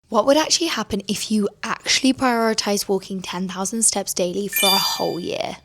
What would actually happen if you actually prioritize walking 10,000 steps daily for a whole year?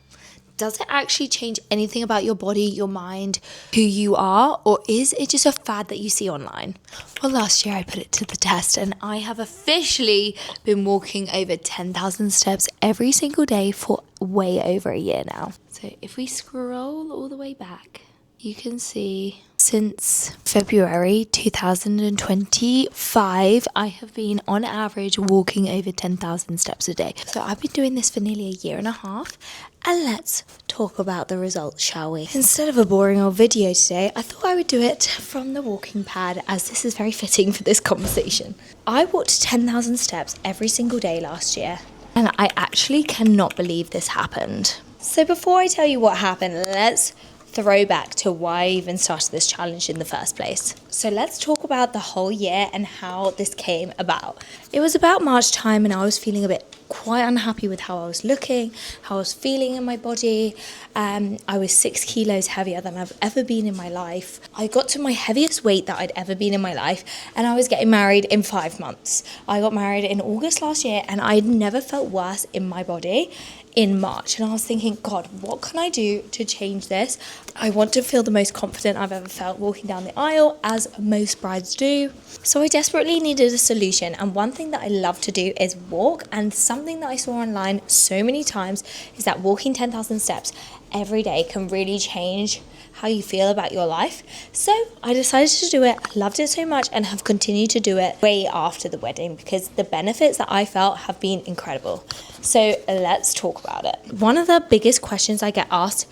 Does it actually change anything about your body, your mind, who you are, or is it just a fad that you see online? Well, last year I put it to the test and I have officially been walking over 10,000 steps every single day for way over a year now. So if we scroll all the way back, you can see since February 2025, I have been on average walking over 10,000 steps a day. So I've been doing this for nearly a year and a half. And let's talk about the results, shall we? Instead of a boring old video today, I thought I would do it from the walking pad, as this is very fitting for this conversation. I walked 10,000 steps every single day last year, and I actually cannot believe this happened. So before I tell you what happened, let's throw back to why I even started this challenge in the first place. So let's talk about the whole year and how this came about. It was about March time and I was feeling a bit quite unhappy with how I was looking, how I was feeling in my body. I was 6 kilos heavier than I've ever been in my life. I got to my heaviest weight that I'd ever been in my life, and I was getting married in 5 months. I got married in August last year and I'd never felt worse in my body in March, and I was thinking, God, what can I do to change this? I want to feel the most confident I've ever felt walking down the aisle, as most brides do. So I desperately needed a solution, and one thing that I love to do is walk, and something that I saw online so many times is that walking 10,000 steps every day can really change how you feel about your life. So I decided to do it. I loved it so much and have continued to do it way after the wedding because the benefits that I felt have been incredible. So let's talk about it. One of the biggest questions I get asked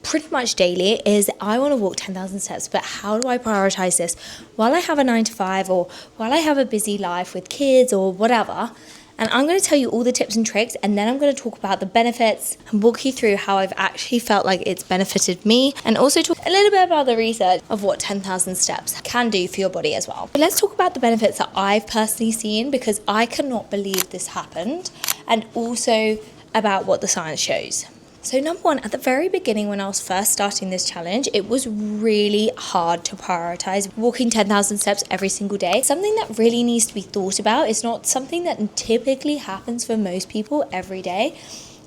pretty much daily is, I want to walk 10,000 steps, but how do I prioritize this while I have a 9 to 5 or while I have a busy life with kids or whatever? And I'm going to tell you all the tips and tricks, and then I'm going to talk about the benefits and walk you through how I've actually felt like it's benefited me, and also talk a little bit about the research of what 10,000 steps can do for your body as well. But let's talk about the benefits that I've personally seen, because I cannot believe this happened, and also about what the science shows. So number one, at the very beginning when I was first starting this challenge, it was really hard to prioritize walking 10,000 steps every single day. Something that really needs to be thought about. It's not something that typically happens for most people every day,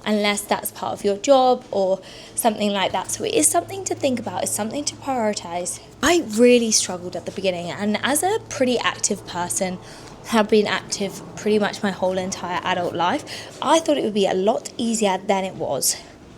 unless that's part of your job or something like that. So it is something to think about. It's something to prioritize. I really struggled at the beginning, and as a pretty active person, have been active pretty much my whole entire adult life, I thought it would be a lot easier than it was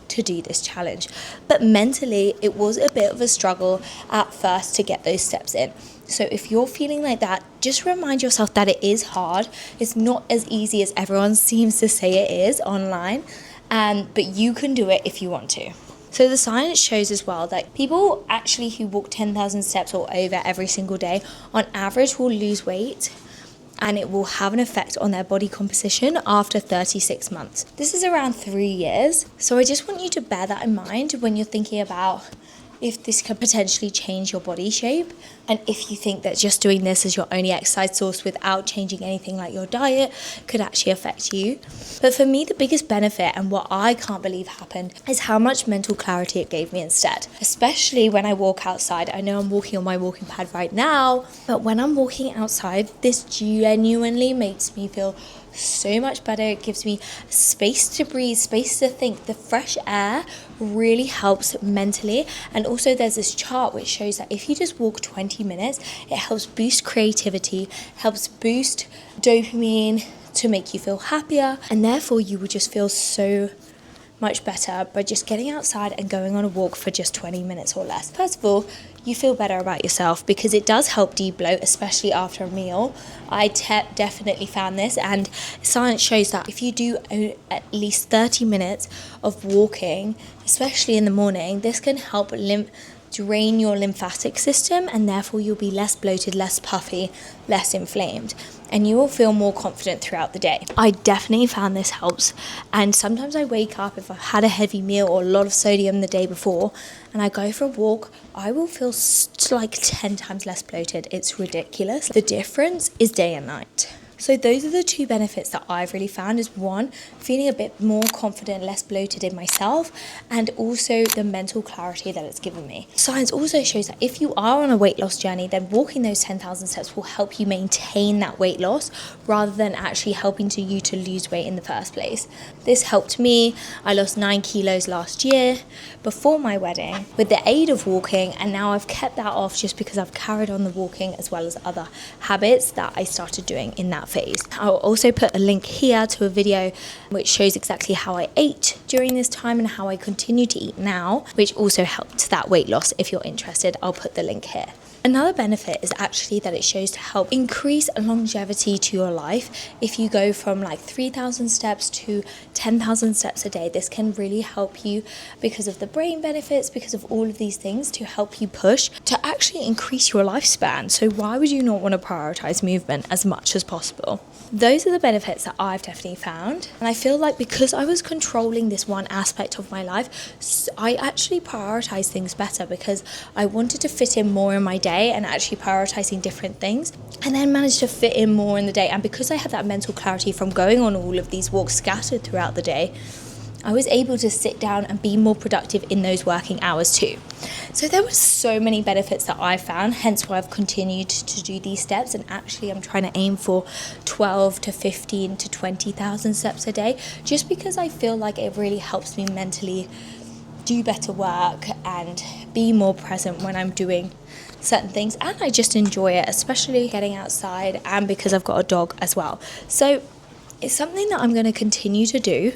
to do this challenge. But mentally, it was a bit of a struggle at first to get those steps in. So if you're feeling like that, just remind yourself that it is hard. It's not as easy as everyone seems to say it is online, but you can do it if you want to. So the science shows as well that people actually who walk 10,000 steps or over every single day, on average will lose weight, and it will have an effect on their body composition after 36 months. This is around 3 years. So I just want you to bear that in mind when you're thinking about if this could potentially change your body shape, and if you think that just doing this as your only exercise source without changing anything like your diet could actually affect you. But for me, the biggest benefit, and what I can't believe happened, is how much mental clarity it gave me instead. Especially when I walk outside. I know I'm walking on my walking pad right now, but when I'm walking outside, this genuinely makes me feel so much better. It gives me space to breathe, space to think. The fresh air really helps mentally. And also there's this chart which shows that if you just walk 20 minutes, it helps boost creativity, helps boost dopamine to make you feel happier, and therefore you will just feel so much better by just getting outside and going on a walk for just 20 minutes or less. First of all, you feel better about yourself because it does help de-bloat, especially after a meal. I definitely found this, and science shows that if you do at least 30 minutes of walking, especially in the morning, this can help drain your lymphatic system, and therefore you'll be less bloated, less puffy, less inflamed, and you will feel more confident throughout the day. I definitely found this helps, and sometimes I wake up if I've had a heavy meal or a lot of sodium the day before and I go for a walk, I will feel like 10 times less bloated. It's ridiculous. The difference is day and night. So those are the two benefits that I've really found, is one, feeling a bit more confident, less bloated in myself, and also the mental clarity that it's given me. Science also shows that if you are on a weight loss journey, then walking those 10,000 steps will help you maintain that weight loss rather than actually helping you to lose weight in the first place. This helped me. I lost 9 kilos last year before my wedding with the aid of walking, and now I've kept that off just because I've carried on the walking as well as other habits that I started doing in that phase. I'll also put a link here to a video which shows exactly how I ate during this time and how I continue to eat now, which also helped that weight loss. If you're interested, I'll put the link here. Another benefit is actually that it shows to help increase longevity to your life. If you go from like 3,000 steps to 10,000 steps a day, this can really help you because of the brain benefits, because of all of these things to help you push to actually increase your lifespan. So why would you not want to prioritize movement as much as possible? Those are the benefits that I've definitely found. And I feel like because I was controlling this one aspect of my life, I actually prioritized things better because I wanted to fit in more in my day and actually prioritizing different things, and then managed to fit in more in the day. And because I had that mental clarity from going on all of these walks scattered throughout the day, I was able to sit down and be more productive in those working hours too. So there were so many benefits that I found, hence why I've continued to do these steps, and actually I'm trying to aim for 12 to 15 to 20,000 steps a day, just because I feel like it really helps me mentally do better work and be more present when I'm doing certain things, and I just enjoy it, especially getting outside, and because I've got a dog as well. So it's something that I'm going to continue to do.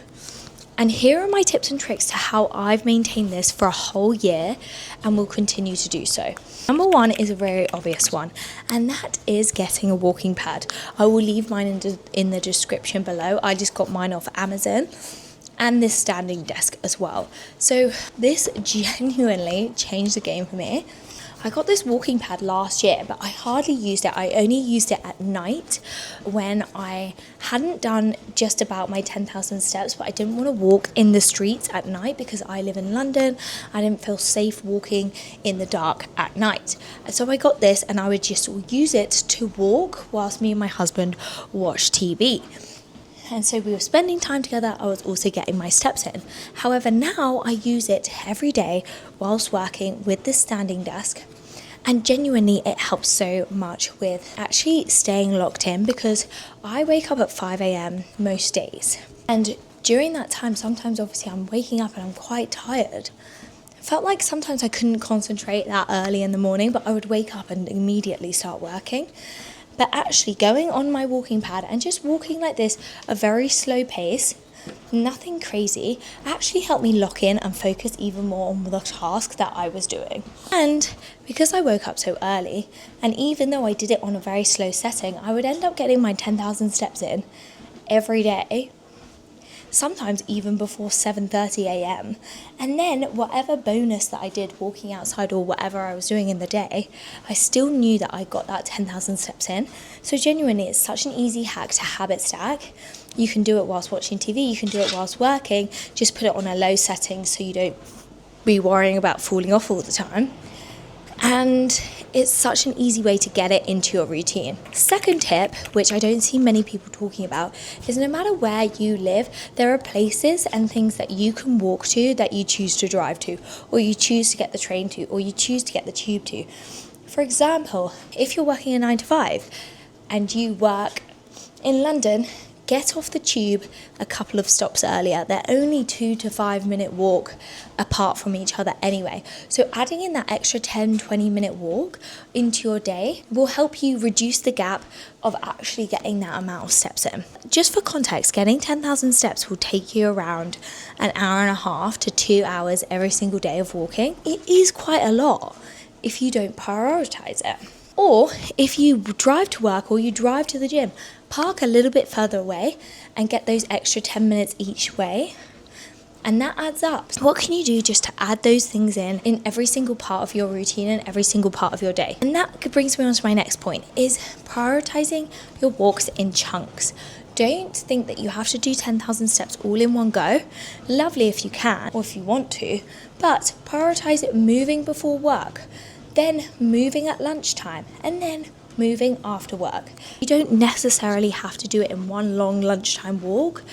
And here are my tips and tricks to how I've maintained this for a whole year and will continue to do so. Number one is a very obvious one, and that is getting a walking pad. I will leave mine in the description below. I just got mine off Amazon, and this standing desk as well. So this genuinely changed the game for me. I got this walking pad last year, but I hardly used it. I only used it at night when I hadn't done just about my 10,000 steps, but I didn't want to walk in the streets at night because I live in London. I didn't feel safe walking in the dark at night. So I got this, and I would just use it to walk whilst me and my husband watched TV. And so we were spending time together. I was also getting my steps in. However, now I use it every day whilst working with this standing desk. And genuinely, it helps so much with actually staying locked in, because I wake up at 5 a.m. most days. And during that time, sometimes obviously I'm waking up and I'm quite tired. It felt like sometimes I couldn't concentrate that early in the morning, but I would wake up and immediately start working. But actually going on my walking pad and just walking like this, a very slow pace, nothing crazy, actually helped me lock in and focus even more on the task that I was doing. And because I woke up so early, and even though I did it on a very slow setting, I would end up getting my 10,000 steps in every day, sometimes even before 7:30 a.m. And then whatever bonus that I did walking outside or whatever I was doing in the day, I still knew that I got that 10,000 steps in. So genuinely, it's such an easy hack to habit stack. You can do it whilst watching TV, you can do it whilst working, just put it on a low setting so you don't be worrying about falling off all the time. And it's such an easy way to get it into your routine. Second tip, which I don't see many people talking about, is no matter where you live, there are places and things that you can walk to that you choose to drive to, or you choose to get the train to, or you choose to get the tube to. For example, if you're working a 9 to 5 and you work in London, get off the tube a couple of stops earlier. They're only 2 to 5 minute walk apart from each other anyway. So adding in that extra 10-20 minute walk into your day will help you reduce the gap of actually getting that amount of steps in. Just for context, getting 10,000 steps will take you around an hour and a half to 2 hours every single day of walking. It is quite a lot if you don't prioritize it. Or if you drive to work or you drive to the gym, park a little bit further away and get those extra 10 minutes each way. And that adds up. What can you do just to add those things in every single part of your routine and every single part of your day? And that brings me on to my next point, is prioritizing your walks in chunks. Don't think that you have to do 10,000 steps all in one go. Lovely if you can or if you want to, but prioritize it moving before work, then moving at lunchtime, and then moving after work. You don't necessarily have to do it in one long lunchtime walk,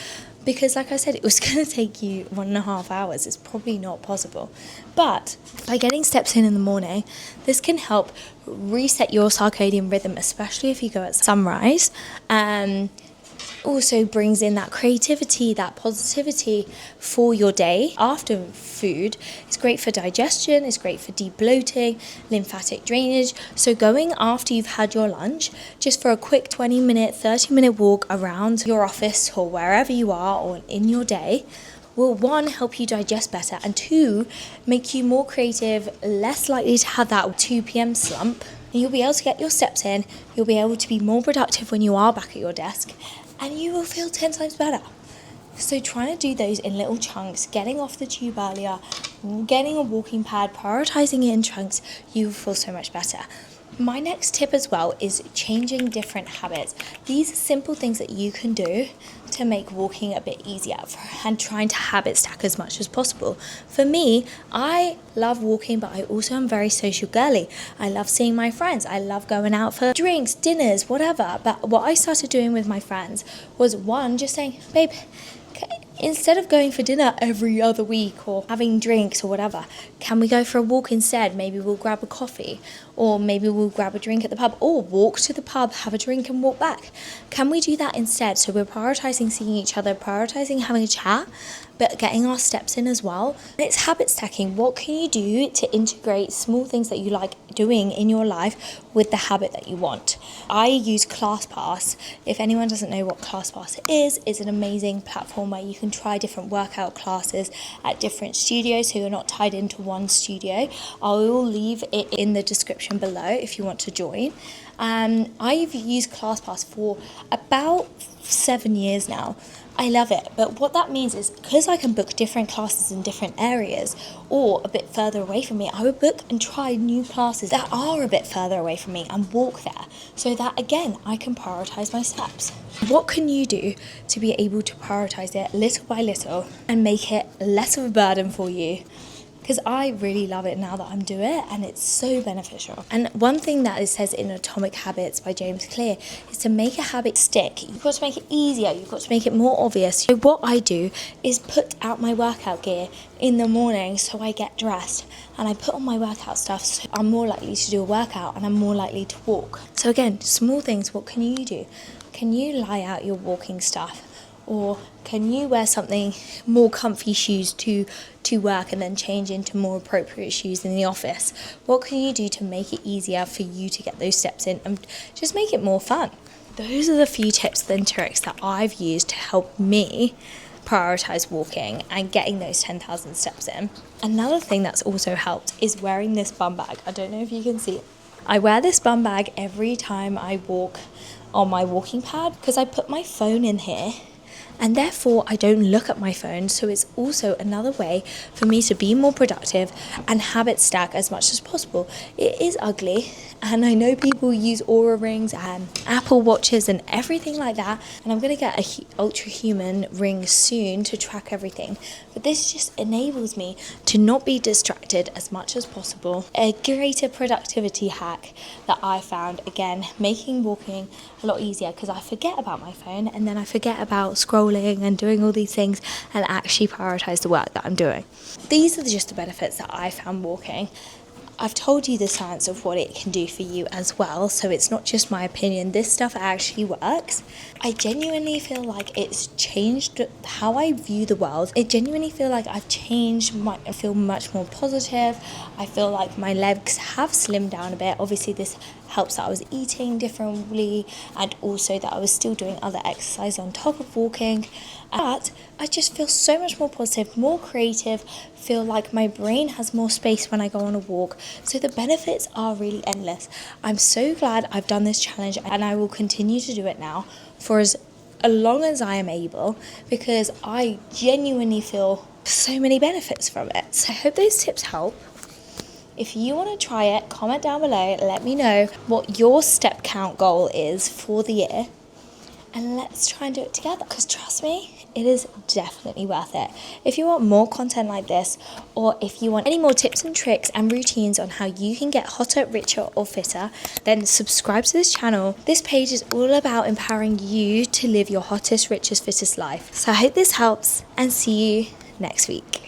because like I said, it was going to take you 1.5 hours. It's probably not possible. But by getting steps in the morning, this can help reset your circadian rhythm, especially if you go at sunrise. Also brings in that creativity, that positivity for your day after food. It's great for digestion, it's great for debloating, lymphatic drainage. So going after you've had your lunch, just for a quick 20-minute, 30-minute walk around your office or wherever you are or in your day, will, one, help you digest better, and two, make you more creative, less likely to have that 2 p.m. slump. And you'll be able to get your steps in, you'll be able to be more productive when you are back at your desk, and you will feel 10 times better. So trying to do those in little chunks, getting off the tube earlier, getting a walking pad, prioritizing it in chunks, you will feel so much better. My next tip as well is changing different habits. These are simple things that you can do to make walking a bit easier and trying to habit stack as much as possible. For me, I love walking, but I also am very social girly. I love seeing my friends. I love going out for drinks, dinners, whatever. But what I started doing with my friends was, one, just saying, babe, instead of going for dinner every other week or having drinks or whatever, can we go for a walk instead? Maybe we'll grab a coffee, or maybe we'll grab a drink at the pub, or walk to the pub, have a drink and walk back. Can we do that instead? So we're prioritizing seeing each other, prioritizing having a chat, but getting our steps in as well. And it's habit stacking. What can you do to integrate small things that you like doing in your life with the habit that you want? I use ClassPass. If anyone doesn't know what ClassPass is, it's an amazing platform where you can try different workout classes at different studios, so you're not tied into one studio. I will leave it in the description below if you want to join. I've used ClassPass for about 7 years now. I love it, but what that means is, because I can book different classes in different areas or a bit further away from me, I would book and try new classes that are a bit further away from me and walk there, so that again I can prioritize my steps. What can you do to be able to prioritize it little by little and make it less of a burden for you? Because I really love it now that I'm doing it, and it's so beneficial. And one thing that it says in Atomic Habits by James Clear is to make a habit stick, you've got to make it easier, you've got to make it more obvious. So what I do is put out my workout gear in the morning, so I get dressed and I put on my workout stuff, so I'm more likely to do a workout and I'm more likely to walk. So again, small things. What can you do? Can you lie out your walking stuff? Or can you wear something more comfy shoes to work and then change into more appropriate shoes in the office? What can you do to make it easier for you to get those steps in and just make it more fun? Those are the few tips and tricks that I've used to help me prioritize walking and getting those 10,000 steps in. Another thing that's also helped is wearing this bum bag. I don't know if you can see it. I wear this bum bag every time I walk on my walking pad, because I put my phone in here, and therefore I don't look at my phone. So it's also another way for me to be more productive and habit stack as much as possible. It is ugly, and I know people use Aura rings and Apple watches and everything like that, and I'm going to get a ultra human ring soon to track everything, but this just enables me to not be distracted as much as possible. A greater productivity hack that I found, again, making walking a lot easier, because I forget about my phone and then I forget about scrolling and doing all these things and actually prioritize the work that I'm doing. These are just the benefits that I found walking. I've told you the science of what it can do for you as well, so it's not just my opinion. This stuff actually works. I genuinely feel like it's changed how I view the world. I genuinely feel like I've changed. I feel much more positive. I feel like my legs have slimmed down a bit. Obviously this helps that I was eating differently, and also that I was still doing other exercise on top of walking. But I just feel so much more positive, more creative, feel like my brain has more space when I go on a walk. So the benefits are really endless. I'm so glad I've done this challenge, and I will continue to do it now for as long as I am able, because I genuinely feel so many benefits from it. So I hope those tips help. If you want to try it, comment down below, let me know what your step count goal is for the year, and let's try and do it together, because trust me, it is definitely worth it. If you want more content like this, or if you want any more tips and tricks and routines on how you can get hotter, richer, or fitter, then subscribe to this channel. This page is all about empowering you to live your hottest, richest, fittest life. So I hope this helps, and see you next week.